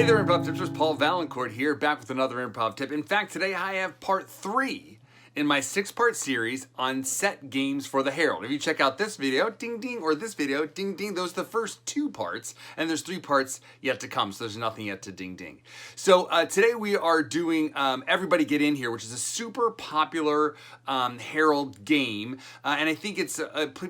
there, Improv Tipsters. Paul Vaillancourt here, back with another improv tip. In fact, today I have part 3 in my 6-part series on set games for the Herald. If you check out this video, ding ding, or this video, ding ding, those are the first 2 parts, and there's 3 parts yet to come, so there's nothing yet to ding ding. So today we are doing Everybody Get In Here, which is a super popular Herald game, and I think it's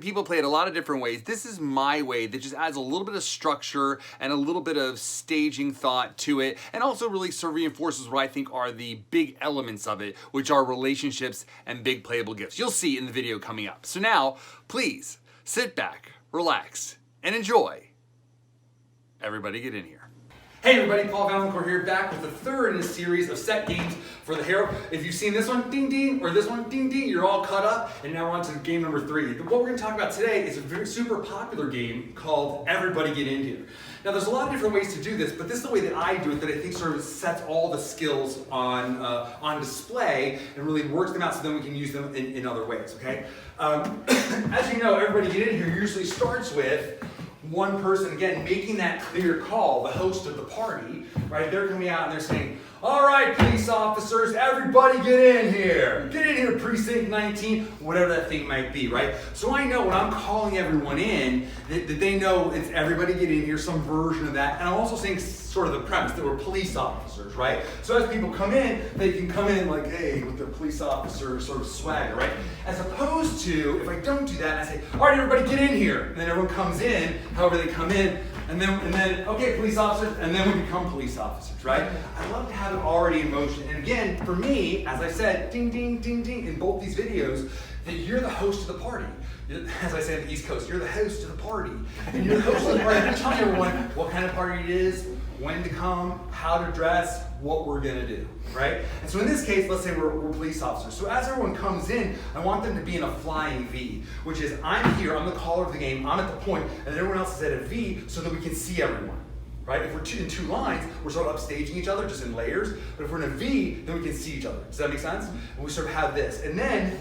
people play it a lot of different ways. This is my way that just adds a little bit of structure and a little bit of staging thought to it, and also really sort of reinforces what I think are the big elements of it, which are relationships and big playable gifts. You'll see in the video coming up. So now, please sit back, relax, and enjoy. Everybody Get In Here. Hey everybody, Paul Vaillancourt here, back with the 3rd in a series of set games for the Herald. If you've seen this one, ding ding, or this one, ding ding, you're all caught up, and now we're on to game number 3. What we're going to talk about today is a very super popular game called Everybody Get In Here. Now there's a lot of different ways to do this, but this is the way that I do it that I think sort of sets all the skills on display and really works them out so then we can use them in other ways, okay? As you know, Everybody Get In Here usually starts with one person, again, making that clear call, the host of the party, right? They're coming out and they're saying, all right, police officers, everybody get in here. Get in here, precinct 19, whatever that thing might be, right? So I know when I'm calling everyone in, that they know it's everybody get in here, some version of that. And I'm also saying sort of the premise that we're police officers, right? So as people come in, they can come in like, hey, with their police officer sort of swagger, right? As opposed to, if I don't do that, and I say, all right, everybody get in here. And then everyone comes in, however they come in, and then okay, police officers, and then we become police officers, right? I love to have it already in motion. And again, for me, as I said, ding, ding, ding, ding, in both these videos, that you're the host of the party. As I say on the East Coast, you're the host of the party. And you're the host of the party. You're telling everyone what kind of party it is, when to come, how to dress, what we're gonna do, right? And so in this case, let's say we're police officers. So as everyone comes in, I want them to be in a flying V, which is I'm here, I'm the caller of the game, I'm at the point, and everyone else is at a V so that we can see everyone, right? If we're in 2 lines, we're sort of upstaging each other, just in layers, but if we're in a V, then we can see each other. Does that make sense? And we sort of have this. And then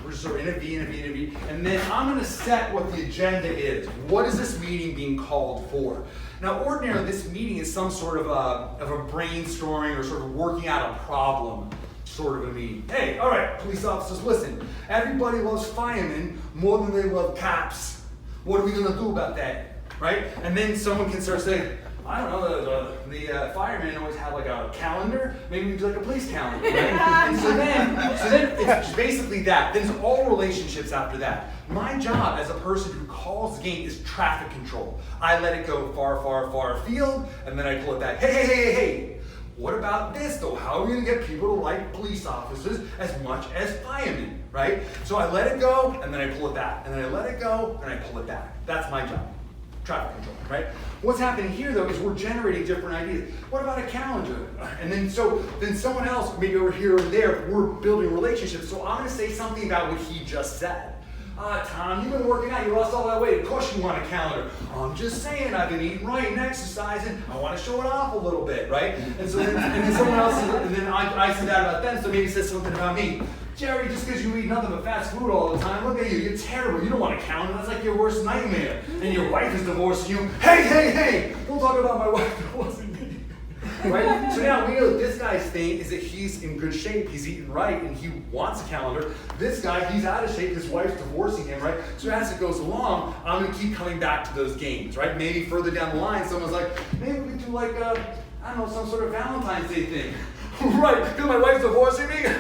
we're just sort of in a V, in a V, in a V, and then I'm gonna set what the agenda is. What is this meeting being called for? Now, ordinarily, this meeting is some sort of a brainstorming or sort of working out a problem sort of a meeting. Hey, all right, police officers, listen. Everybody loves firemen more than they love cops. What are we gonna do about that, right? And then someone can start saying, I don't know, the firemen always have like a calendar. Maybe we do like a police calendar, right? And so then it's basically that. Then it's all relationships after that. My job as a person who calls the game is traffic control. I let it go far, far, far afield, and then I pull it back. Hey, hey, hey, hey, hey. What about this though? How are we gonna get people to like police officers as much as firemen, right? So I let it go, and then I pull it back. And then I let it go, and I pull it back. That's my job. Traffic control, right? What's happening here though is we're generating different ideas. What about a calendar? And then someone else, maybe over here or there, we're building relationships. So I'm gonna say something about what he just said. Tom, you've been working out, you lost all that weight. Of course you want a calendar. I'm just saying, I've been eating right and exercising. I want to show it off a little bit, right? And so then someone else, and then I said that about them, so maybe says something about me. Jerry, just because you eat nothing but fast food all the time, look at you, you're terrible. You don't want a calendar, that's like your worst nightmare. And your wife is divorcing you. Hey, hey, hey, don't talk about my wife divorcing me. Right? So now we know this guy's thing is that he's in good shape, he's eating right, and he wants a calendar. This guy, he's out of shape, his wife's divorcing him, right? So as it goes along, I'm gonna keep coming back to those games, right? Maybe further down the line, someone's like, maybe we could do like I don't know, some sort of Valentine's Day thing. Right, because my wife's divorcing me? Yeah,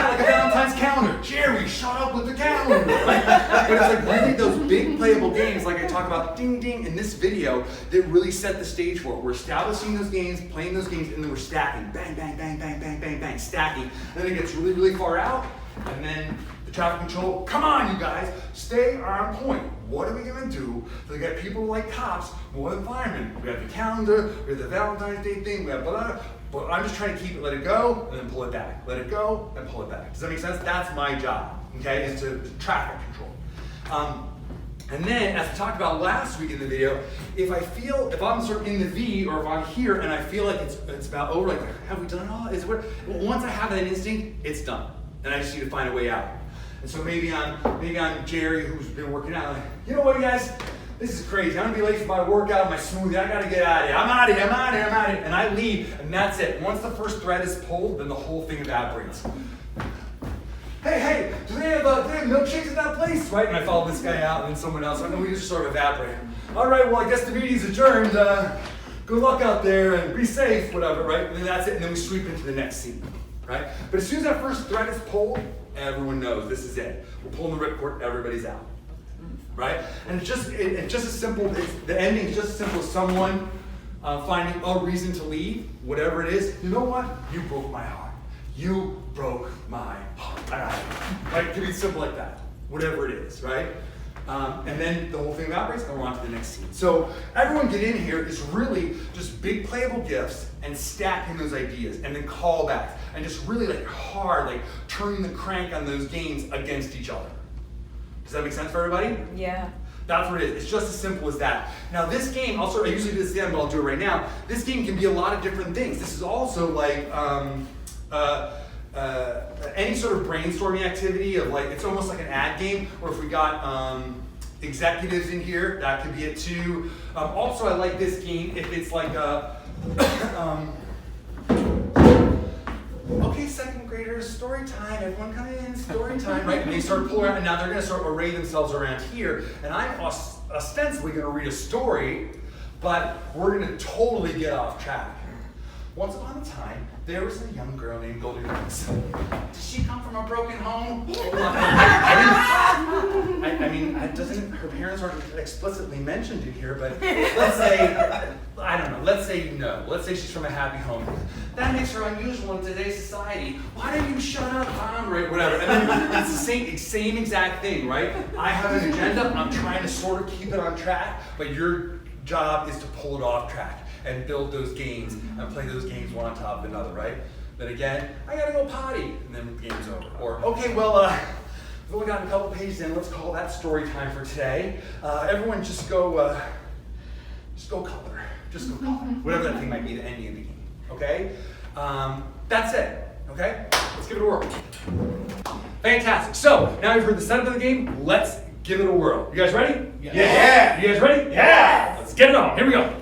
like a Valentine's calendar. Jerry, shut up with the calendar. Right? But it's like really those big playable games, like I talk about ding ding in this video, that really set the stage for it. We're establishing those games, playing those games, and then we're stacking. Bang, bang, bang, bang, bang, bang, bang, stacking. And then it gets really, really far out, and then the traffic control, come on you guys, stay on point. What are we gonna do to get people like cops more than firemen? We have the calendar, we have the Valentine's Day thing, we have blah, blah, but I'm just trying to keep it, let it go, and then pull it back. Let it go, and pull it back. Does that make sense? That's my job, okay, is to traffic control. And then, as we talked about last week in the video, if I'm sort of in the V, or if I'm here and I feel like it's about over, like, have we done it all? Once I have that instinct, it's done. And I just need to find a way out. And so maybe I'm Jerry, who's been working out, like, you know what guys, this is crazy. I'm gonna be late for my workout, my smoothie. I gotta get out of here. I'm out of here. And I leave, and that's it. Once the first thread is pulled, then the whole thing evaporates. Hey, do they have milkshakes at that place? Right? And I follow this guy out, and then someone else, and then we just sort of evaporate. All right, well, I guess the meeting's adjourned. Good luck out there, and be safe, whatever, right? And then that's it, and then we sweep into the next scene, right? But as soon as that first thread is pulled, everyone knows this is it. We're pulling the ripcord, everybody's out, right? And it's just as simple, the ending is just as simple as someone finding a reason to leave, whatever it is. You know what? You broke my heart. You broke my heart. Right? It can be simple like that, whatever it is, right? And then the whole thing evaporates, and we're on to the next scene. So everyone get in here is really just big playable gifts and stacking those ideas, and then callbacks, and just really like hard, like turning the crank on those games against each other. Does that make sense for everybody? Yeah. That's what it is. It's just as simple as that. Now this game, I usually do this at the end, but I'll do it right now. This game can be a lot of different things. This is also like any sort of brainstorming activity of like, it's almost like an ad game, or if we got executives in here, that could be it too. Also, I like this game if it's like a, okay, second graders, story time, everyone come in, story time, right? And they start pulling around, and now they're gonna sort of array themselves around here, and I'm ostensibly gonna read a story, but we're gonna totally get off track. Once upon a time, there was a young girl named Goldilocks. Did she come from a broken home? I mean, her parents aren't explicitly mentioned in here, but let's say, I don't know, let's say you know. Let's say she's from a happy home. That makes her unusual in today's society. Why don't you shut up, Tom? Right, whatever. And then it's the same exact thing, right? I have an agenda, I'm trying to sort of keep it on track, but your job is to pull it off track and build those games and play those games one on top of another, right? Then again, I gotta go potty, and then the game's over. Or, okay, well, we've only got a couple pages in, let's call that story time for today. Everyone just go color. Just go color. Whatever that thing might be, the ending of the game, okay? That's it, okay? Let's give it a whirl. Fantastic. So, now you've heard the setup of the game, let's give it a whirl. You guys ready? Yeah. You guys ready? Yeah. Let's get it on. Here we go.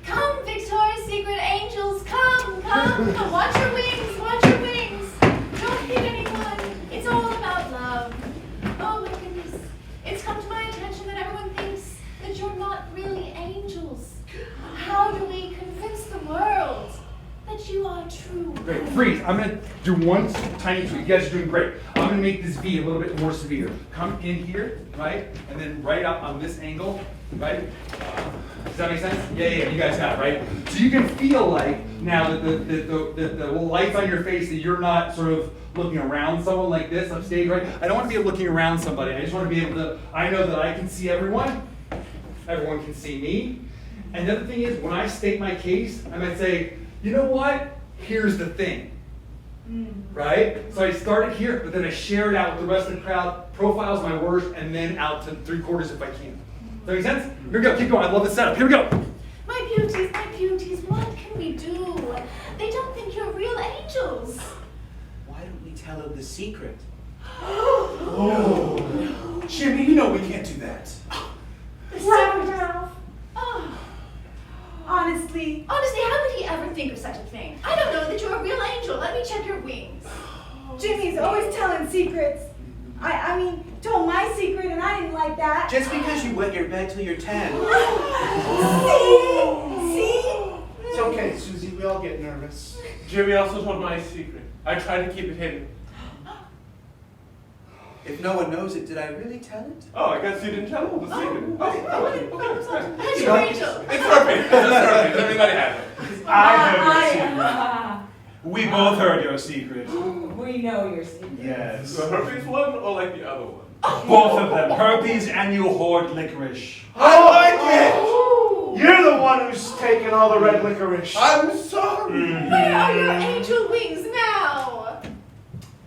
Come, Victoria's Secret angels, come. Watch your wings. Don't hit anyone. It's all about love. Oh my goodness. It's come to my attention that everyone thinks that you're not really angels. How do we convince the world that you are true? Great, freeze. I'm gonna do one tiny tweak. You guys are doing great. I'm gonna make this V a little bit more severe. Come in here, right? And then right up on this angle, right? Does that make sense? Yeah, you guys got it, right? So you can feel like now that the lights on your face, that you're not sort of looking around someone like this upstage, right? I don't want to be looking around somebody. I just want to be able to, I know that I can see everyone. Everyone can see me. And the other thing is, when I state my case, I might say, you know what? Here's the thing. Right? So I started here, but then I share it out with the rest of the crowd, profiles my words, and then out to 3/4 if I can. Does that make sense? Here we go, keep going. I love the setup. Here we go. My beauties, what can we do? They don't think you're real angels. Why don't we tell her the secret? Oh, Jimmy, you know we can't do that. The secret, Ralph. Honestly, how could he ever think of such a thing? I don't know that you're a real angel. Let me check your wings. Jimmy's always telling secrets. I mean, told my secret and I didn't like that. Just because you wet your bed till you're 10. See? It's okay, Susie, we all get nervous. Jimmy also told my secret. I tried to keep it hidden. If no one knows it, did I really tell it? Oh, I guess you didn't tell him the secret. That's your angel. It's perfect. Everybody has it. I heard your secret. We both heard your secret. We know your secret. Yes. The herpes one or like the other one? Both of them. Herpes and you hoard licorice. I like it! You're the one who's taking all the red licorice. I'm sorry. Where are your angel wings now?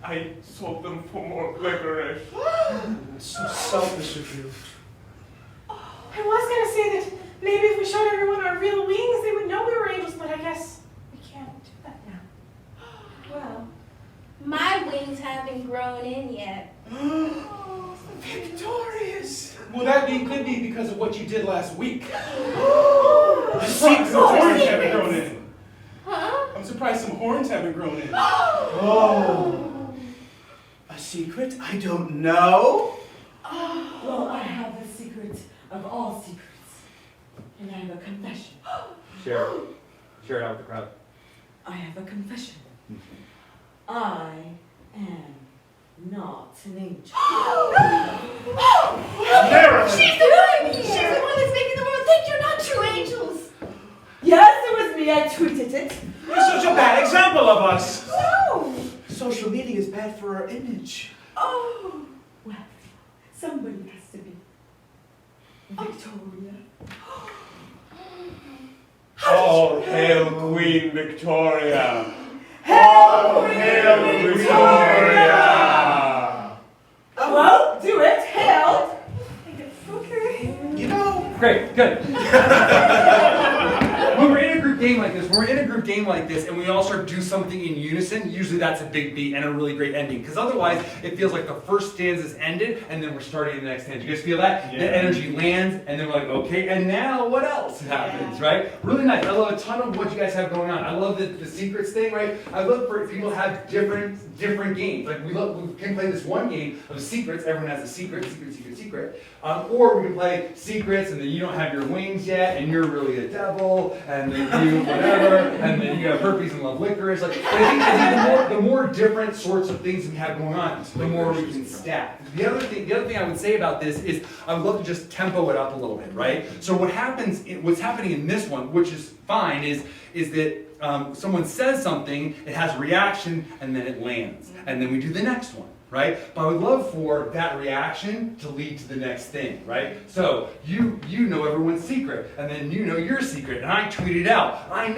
I sold them for more licorice. So selfish of you. I was gonna say that maybe if we showed everyone our real wings, they would know we were angels, but I guess we can't do that now. Well, My wings haven't grown in yet. Victorious! Well, could be because of what you did last week. Secrets. Some horns haven't grown in. Huh? I'm surprised some horns haven't grown in. Oh. A secret? I don't know. Well, I have the secret of all secrets. And I have a confession. Share it out with the crowd. I have a confession. I am not an angel. She's the one! She's the one that's making the world think you're not true angels! Yes, it was me. I tweeted it. You're such a bad example of us. No. Social media is bad for our image. Oh. Well, somebody has to be. Victoria. All hail Queen Victoria! All hail Victoria! Well, do it. Hell. Okay. You know, Great, good. When we're in a group game like this, and we all sort of do something in unison, usually that's a big beat and a really great ending. Because otherwise, it feels like the first stanza's ended, and then we're starting the next stanza. You guys feel that? Yeah. The energy lands, and then we're like, okay, and now what else happens, right? Really nice. I love a ton of what you guys have going on. I love the secrets thing, right? I love for people to have different games. Like we can play this one game of secrets. Everyone has a secret. Or we can play secrets, and then you don't have your wings yet, and you're really a devil, and then you whatever, and then you have herpes and love licorice. Like, but I think the more different sorts of things we have going on, the more we can stack. The other thing I would say about this is I would love to just tempo it up a little bit, right? So what's happening in this one, which is fine, is that someone says something, it has a reaction, and then it lands, and then we do the next one. Right? But I would love for that reaction to lead to the next thing, right? So you know everyone's secret, and then you know your secret, and I tweet it out. I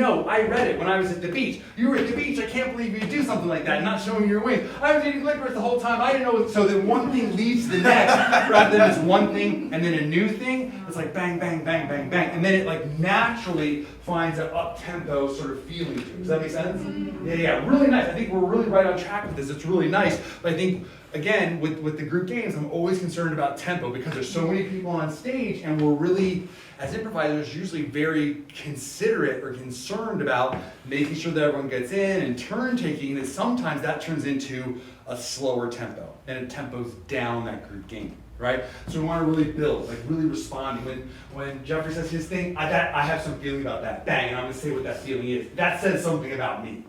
read it when I was at the beach. You were at the beach, I can't believe you do something like that, not showing your wings. I was eating licorice the whole time, I didn't know. So then one thing leads to the next, rather than just one thing and then a new thing. It's like bang, bang, bang, bang, bang, and then it like naturally finds an up-tempo sort of feeling to it. Does that make sense? Yeah, really nice. I think we're really right on track with this. It's really nice, but I think again, with the group games, I'm always concerned about tempo because there's so many people on stage, and we're really, as improvisers, usually very considerate or concerned about making sure that everyone gets in and turn taking, that sometimes that turns into a slower tempo, and it tempos down that group game, right? So we want to really build, like really responding. When Jeffrey says his thing, I have some feeling about that, bang, and I'm going to say what that feeling is. That says something about me,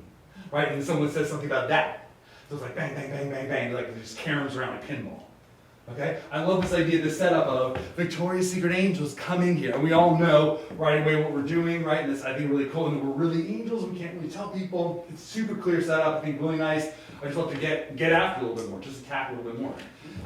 right? And then someone says something about that. So it's like bang, bang, bang, bang, bang, like it just caroms around like pinball. Okay? I love this idea, this setup of Victoria's Secret Angels come in here. And we all know right away what we're doing, right? And this I think really cool. And we're really angels, we can't really tell people. It's super clear setup, I think really nice. I just love to get after a little bit more, just attack a little bit more.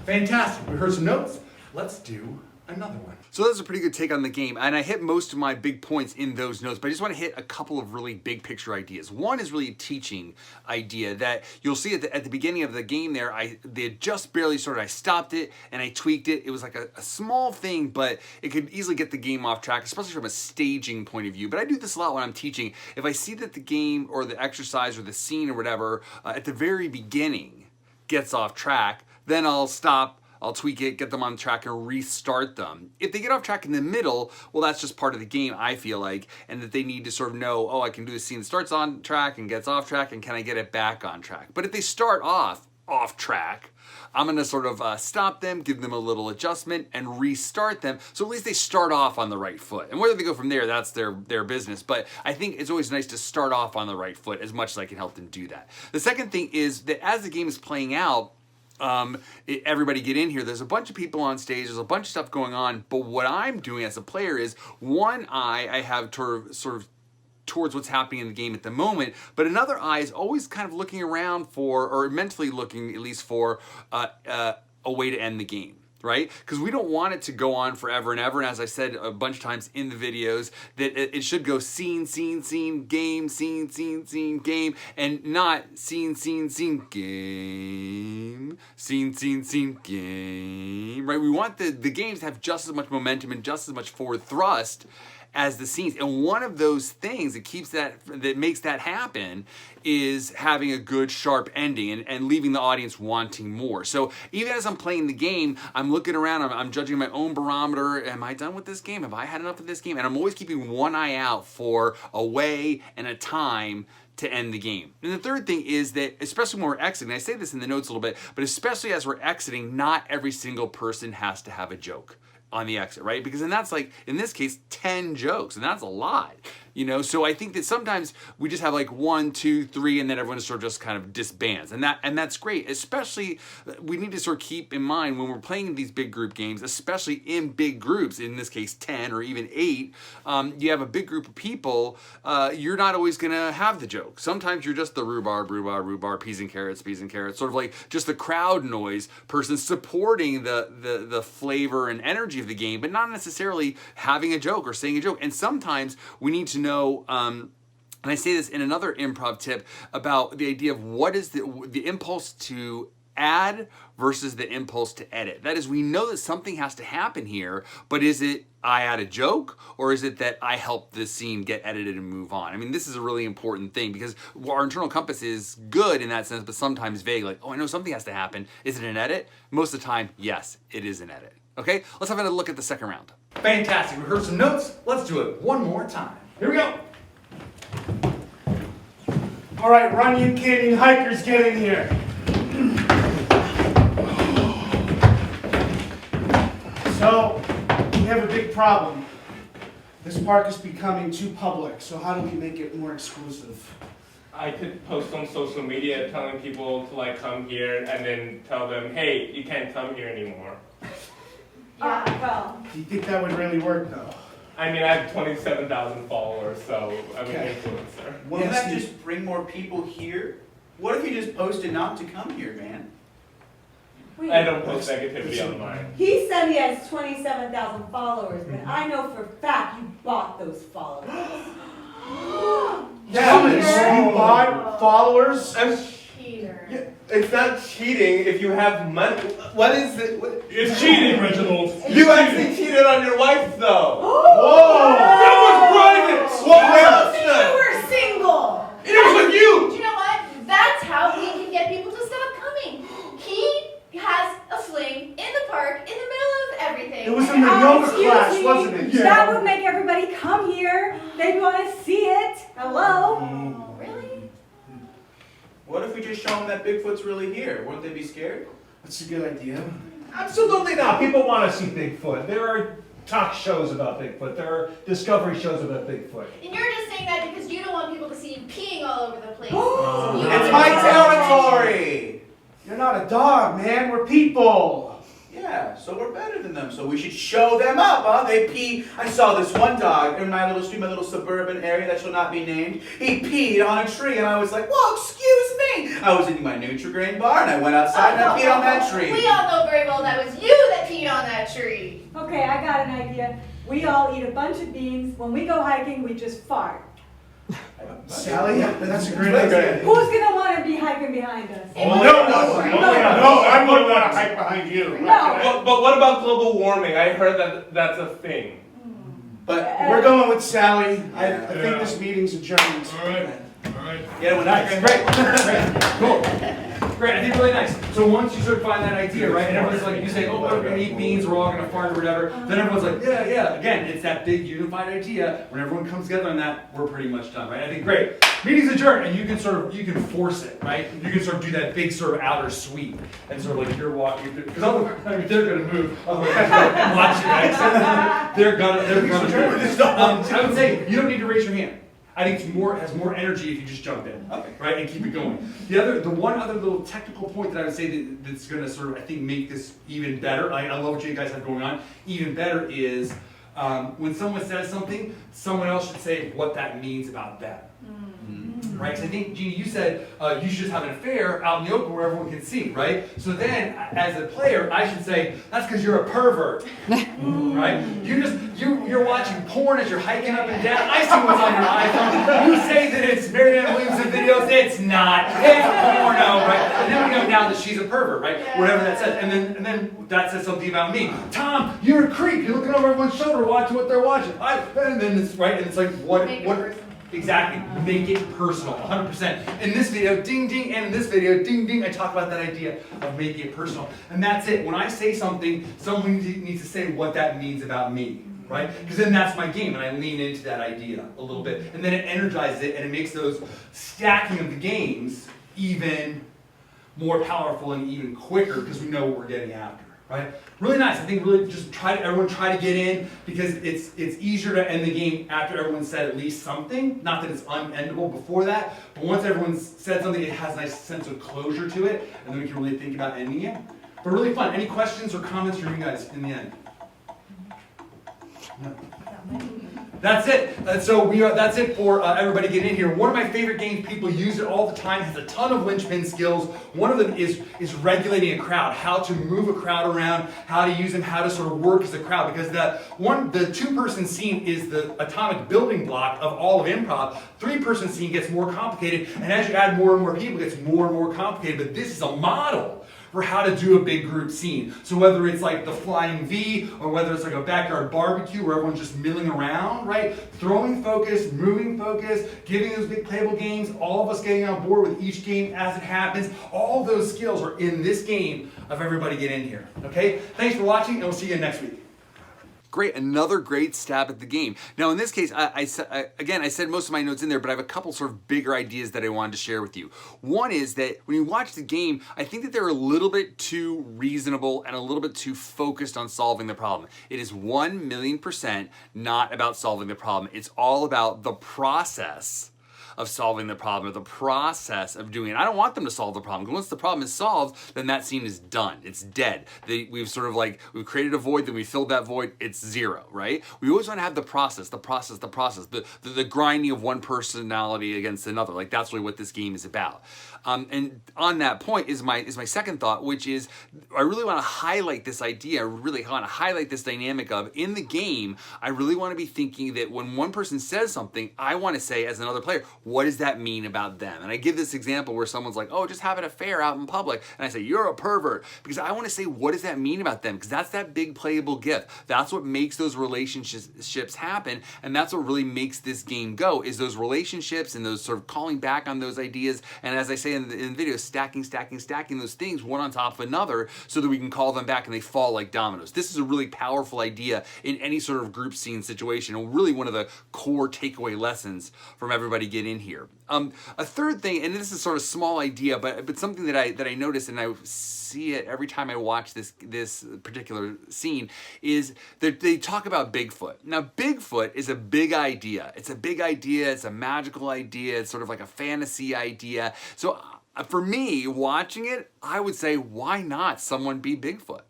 Fantastic. We heard some notes. Let's do another one. So that was a pretty good take on the game, and I hit most of my big points in those notes, but I just want to hit a couple of really big picture ideas. One is really a teaching idea that you'll see at the beginning of the game there, they had just barely started. I stopped it and I tweaked it. It was like a small thing, but it could easily get the game off track, especially from a staging point of view. But I do this a lot when I'm teaching. If I see that the game or the exercise or the scene or whatever at the very beginning gets off track, then I'll stop, I'll tweak it, get them on track, and restart them. If they get off track in the middle, well, that's just part of the game, I feel like, and that they need to sort of know, oh, I can do the scene that starts on track and gets off track, and can I get it back on track? But if they start off track, I'm going to sort of stop them, give them a little adjustment, and restart them, so at least they start off on the right foot. And whether they go from there, that's their business. But I think it's always nice to start off on the right foot as much as I can help them do that. The second thing is that as the game is playing out, everybody get in here. There's a bunch of people on stage. There's a bunch of stuff going on. But what I'm doing as a player is one eye I have sort of towards what's happening in the game at the moment, but another eye is always kind of looking around for, or mentally looking at least for, a way to end the game. Right? Because we don't want it to go on forever and ever. And as I said a bunch of times in the videos, that it should go scene, scene, scene, game, scene, scene, scene, game, and not scene, scene, scene, game, scene, scene, scene, game. Right? We want the games to have just as much momentum and just as much forward thrust as the scenes. And one of those things that makes that happen is having a good sharp ending and leaving the audience wanting more. So even as I'm playing the game, I'm looking around, I'm judging my own barometer. Am I done with this game? Have I had enough of this game? And I'm always keeping one eye out for a way and a time to end the game. And the third thing is that, especially when we're exiting, I say this in the notes a little bit, but especially as we're exiting, not every single person has to have a joke on the exit, right? Because then that's like, in this case, 10 jokes, and that's a lot. So I think that sometimes we just have like 1, 2, 3, and then everyone sort of just kind of disbands, and that's great. Especially, we need to sort of keep in mind when we're playing these big group games, especially in big groups. In this case, 10 or even 8. You have a big group of people. You're not always gonna have the joke. Sometimes you're just the rhubarb, peas and carrots, sort of like just the crowd noise person supporting the flavor and energy of the game, but not necessarily having a joke or saying a joke. And sometimes we need to know, and I say this in another improv tip about the idea of what is the impulse to add versus the impulse to edit. That is, we know that something has to happen here, but is it I add a joke, or is it that I help the scene get edited and move on? I mean, this is a really important thing because our internal compass is good in that sense, but sometimes vague, like, oh, I know something has to happen. Is it an edit? Most of the time, yes, it is an edit. Okay, let's have a look at the second round. Fantastic. We heard some notes. Let's do it one more time. Here we go. All right, Runyon Canyon hikers, get in here. So, we have a big problem. This park is becoming too public, so how do we make it more exclusive? I could post on social media telling people to like come here and then tell them, hey, you can't come here anymore. Well. Do you think that would really work, though? I mean, I have 27,000 followers, so I'm an influencer. Wouldn't that just bring more people here? What if you just posted not to come here, man? Wait. I don't post negativity online. He said he has 27,000 followers, but I know for a fact you bought those followers. Yeah, you bought followers? Cheater. Yeah, it's not cheating if you have money. What is it? It's cheating, Reginald. You actually cheated on your wife, though. Whoa! That was private! What You else? were single! It was with you! Do you know what? That's how we can get people to stop coming. He has a fling in the park in the middle of everything. It was in the yoga Excuse class, me, wasn't it? That would make everybody come here. They'd want to see it. Hello? Oh, really? What if we just show them that Bigfoot's really here? Wouldn't they be scared? That's a good idea. Absolutely not. People want to see Bigfoot. There are talk shows about Bigfoot. There are discovery shows about Bigfoot. And you're just saying that because you don't want people to see you peeing all over the place. Oh. You It's want my to- territory! You're not a dog, man. We're people. Yeah, so we're better than them, so we should show them up, huh? They pee. I saw this one dog in my little street, my little suburban area that shall not be named. He peed on a tree, and I was like, whoa, excuse me! I was in my Nutri-Grain bar, and I went outside and I peed on that tree. We all know very well that was you that peed on that tree. Okay, I got an idea. We all eat a bunch of beans. When we go hiking, we just fart. Sally, that's a great idea. Who's going to want to be hiking behind us? It No, was- I wouldn't want to hike behind you. No. But what about global warming? I heard that that's a thing. But, We're going with Sally. I Yeah. think this meeting's adjourned. All right. yeah, when Nice, I great, cool. Great, I think really nice. So once you sort of find that idea, right, and everyone's like, you say, oh, we're gonna eat beans, we're all gonna fart or whatever, then everyone's like, yeah. Again, it's that big unified idea. When everyone comes together on that, we're pretty much done, right? I think great. Meeting's adjourned, and you can force it, right? You can sort of do that big sort of outer sweep, and sort of like you're walking through, because otherwise, I mean, they're gonna move. Otherwise, watch your exit. They're gonna move. I would say you don't need to raise your hand. I think it's has more energy if you just jump in, Okay. right, and keep it going. The one other little technical point that I would say that's going to sort of, I think, make this even better. I love what you guys have going on. Even better is when someone says something, someone else should say what that means about them. right? Because I think, Jeannie, you said you should just have an affair out in the open where everyone can see, right? So then, as a player, I should say, that's because you're a pervert, right? You're watching porn as you're hiking up and down. I see what's on your iPhone. You say that it's Marianne Williamson videos. It's not. It's porno, right? And then we know now that she's a pervert, right? Yeah. Whatever that says. And then that says something about me. Tom, you're a creep. You're looking over everyone's shoulder watching what they're watching. And then it's right, and it's like, what? Exactly. Make it personal, 100%. In this video, ding, ding, and in this video, ding, ding, I talk about that idea of making it personal. And that's it. When I say something, someone needs to say what that means about me, right? Because then that's my game, and I lean into that idea a little bit. And then it energizes it, and it makes those stacking of the games even more powerful and even quicker because we know what we're getting after. Right? Really nice. I think really just everyone try to get in because it's easier to end the game after everyone said at least something. Not that it's unendable before that, but once everyone's said something, it has a nice sense of closure to it, and then we can really think about ending it. But really fun. Any questions or comments from you guys in the end? No. That's it. That's it for everybody getting in here. One of my favorite games, people use it all the time, has a ton of linchpin skills. One of them is regulating a crowd, how to move a crowd around, how to use them, how to sort of work as a crowd. Because the two-person scene is the atomic building block of all of improv. Three-person scene gets more complicated, and as you add more and more people, it gets more and more complicated. But this is a model for how to do a big group scene. So whether it's like the flying V, or whether it's like a backyard barbecue where everyone's just milling around, right? Throwing focus, moving focus, giving those big playable games, all of us getting on board with each game as it happens. All those skills are in this game of Everybody Get In Here, okay? Thanks for watching, and we'll see you next week. Great, another great stab at the game. Now in this case, I said most of my notes in there, but I have a couple sort of bigger ideas that I wanted to share with you. One is that when you watch the game, I think that they're a little bit too reasonable and a little bit too focused on solving the problem. It is 1,000,000% not about solving the problem. It's all about the process of solving the problem, or the process of doing it. I don't want them to solve the problem, because once the problem is solved, then that scene is done. It's dead. We've created a void, then we filled that void, it's zero, right? We always want to have the process, the grinding of one personality against another. Like, that's really what this game is about. And on that point is my second thought, which is I really want to highlight this idea, I really want to highlight this dynamic of, in the game, I really want to be thinking that when one person says something, I want to say as another player, what does that mean about them? And I give this example where someone's like, oh, just have an affair out in public. And I say, you're a pervert. Because I want to say, what does that mean about them? Because that's that big playable gift. That's what makes those relationships happen. And that's what really makes this game go, is those relationships and those sort of calling back on those ideas. And as I say in the video, stacking those things one on top of another so that we can call them back and they fall like dominoes. This is a really powerful idea in any sort of group scene situation, and really one of the core takeaway lessons from Everybody Get In Here. A third thing, and this is sort of a small idea, but something that I notice, and I see it every time I watch this particular scene, is that they talk about Bigfoot. Now, Bigfoot is a big idea. It's a big idea. It's a magical idea. It's sort of like a fantasy idea. So for me, watching it, I would say, why not someone be Bigfoot?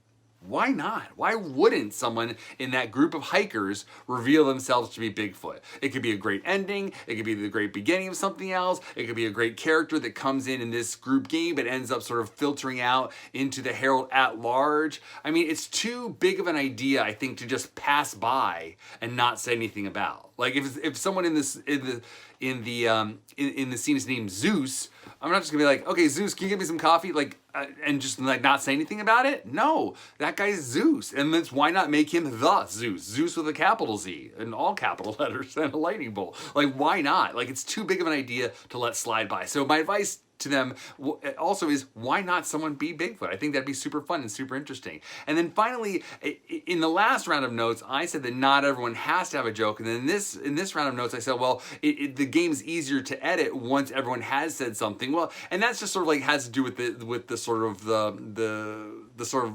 Why not? Why wouldn't someone in that group of hikers reveal themselves to be Bigfoot? It could be a great ending. It could be the great beginning of something else. It could be a great character that comes in this group game but ends up sort of filtering out into the Herald at large. I mean, it's too big of an idea, I think, to just pass by and not say anything about. Like, if someone in the scene is named Zeus, I'm not just gonna be like, okay, Zeus, can you give me some coffee? Like, and just like not say anything about it? No, that guy's Zeus. And that's, why not make him the Zeus? Zeus with a capital Z and all capital letters and a lightning bolt. Like, why not? Like, it's too big of an idea to let slide by. So my advice to them also is, why not someone be Bigfoot? I think that'd be super fun and super interesting. And then finally, in the last round of notes, I said that not everyone has to have a joke. And then in this round of notes, I said, well, the game's easier to edit once everyone has said something. Well, and that's just sort of like has to do with the sort of the sort of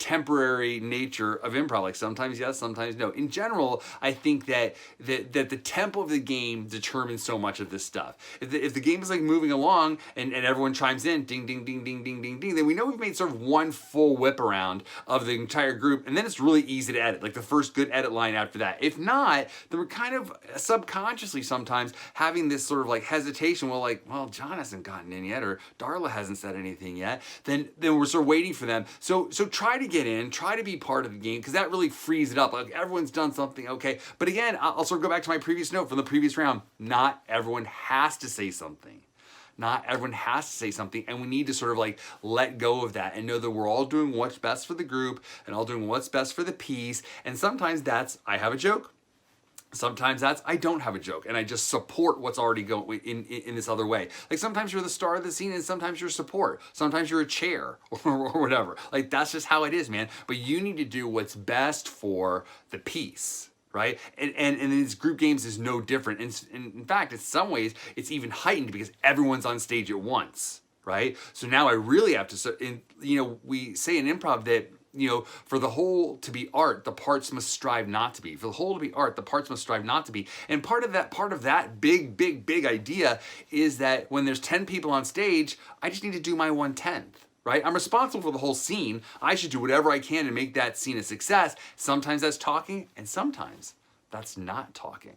temporary nature of improv. Like sometimes yes, sometimes no. In general, I think that the tempo of the game determines so much of this stuff. If the game is like moving along and everyone chimes in, ding, ding, ding, ding, ding, ding, ding, then we know we've made sort of one full whip around of the entire group, and then it's really easy to edit, like the first good edit line after that. If not, then we're kind of subconsciously sometimes having this sort of like hesitation, well, John hasn't gotten in yet, or Darla hasn't said anything yet, then we're sort of waiting for them. So try to get in, try to be part of the game, because that really frees it up. Like everyone's done something, okay. But again, I'll sort of go back to my previous note from the previous round. Not everyone has to say something. Not everyone has to say something, and we need to sort of like let go of that and know that we're all doing what's best for the group and all doing what's best for the piece. And sometimes that's, I have a joke. Sometimes that's, I don't have a joke, and I just support what's already going in this other way. Like sometimes you're the star of the scene, and sometimes you're support. Sometimes you're a chair or whatever. Like that's just how it is, man. But you need to do what's best for the piece, right? And these group games is no different. And in fact, in some ways, it's even heightened because everyone's on stage at once, right? So now I really have to, we say in improv that, for the whole to be art, the parts must strive not to be. For the whole to be art, the parts must strive not to be. And part of that big idea is that when there's 10 people on stage, I just need to do my 1/10. Right? I'm responsible for the whole scene. I should do whatever I can to make that scene a success. Sometimes that's talking, and sometimes that's not talking.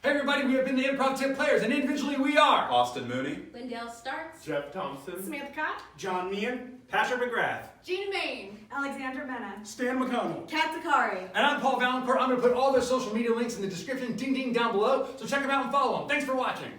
Hey everybody, we have been the Improv Tip Players, and individually we are Austin Mooney. Lindell Starks. Jeff Thompson. Samantha Cott. John Meehan. Patrick McGrath. Gina Main. Alexandra Mena. Stan McConnell. Kat Zakari. And I'm Paul Vaillancourt. I'm going to put all their social media links in the description, ding ding, down below, so check them out and follow them. Thanks for watching.